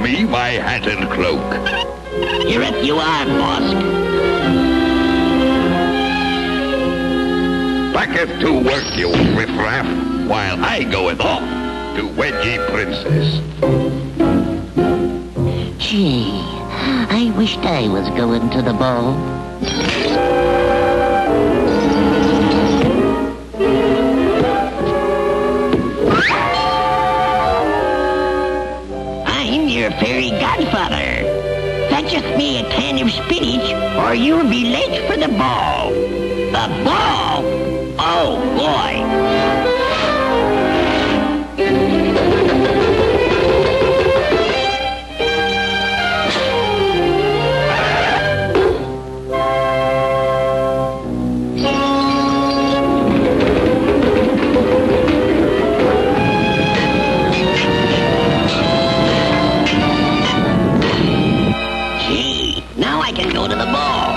me my hat and cloak. Here it you are, boss. Backeth to work, you riffraff, while I goeth off to wed ye princess. Gee, I wished I was going to the ball. I'm your Fairy Godfather. Fetcheth me a can of spinach, or you'll be late for the ball. The ball? Oh, boy.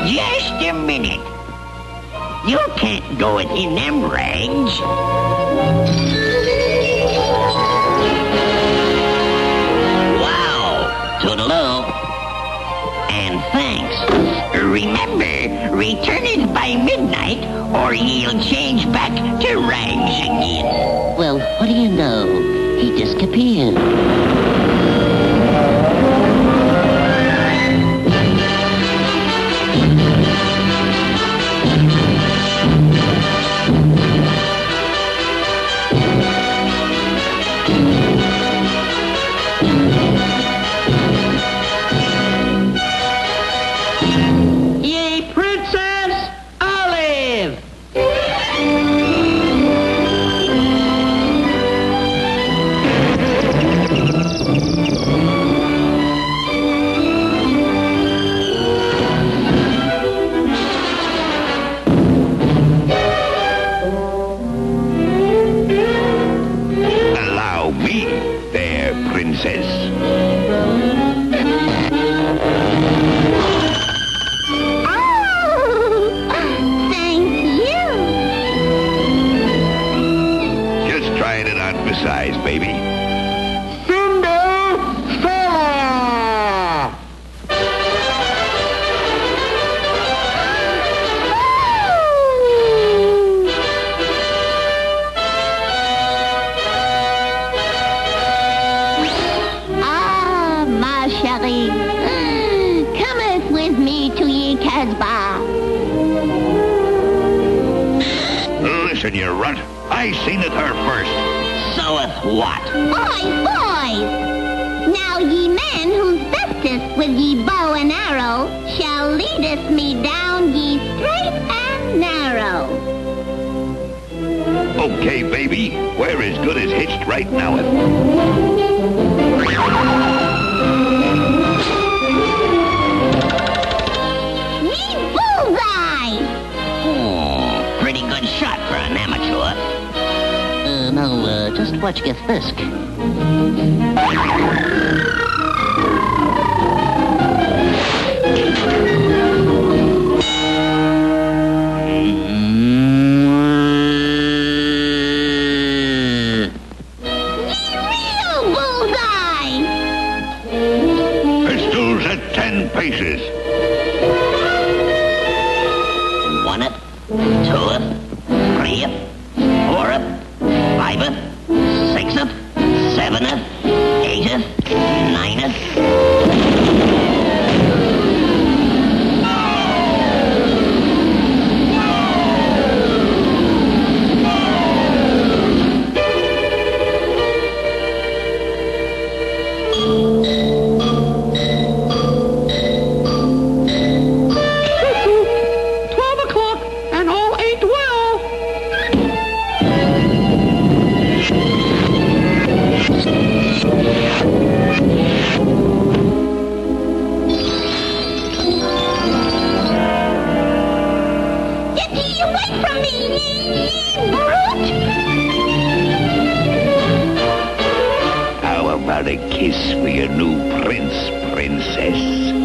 Just a minute. You can't go in them rags. Wow. Toodaloo. And thanks. Remember, return it by midnight, or he'll change back to rags again. Well, what do you know? He disappeared. Baby. Cinderfella! Ah, ma chérie, cometh with me to ye Casbah. Listen, you runt. I seen it her first. Soeth what? Boys! Now ye men whose bestest with ye bow and arrow shall leadeth me down ye straight and narrow. Okay, baby. We're as good as hitched right now. Me bullseye! Oh, pretty good shot for an amateur. No, just watch get frisk. Real bullseye! Pistols at 10 paces. One-up, two-up, three-up, four-up, five-up, six-up, seven-up, eight-up, nine-up. How about a kiss for your new prince, princess?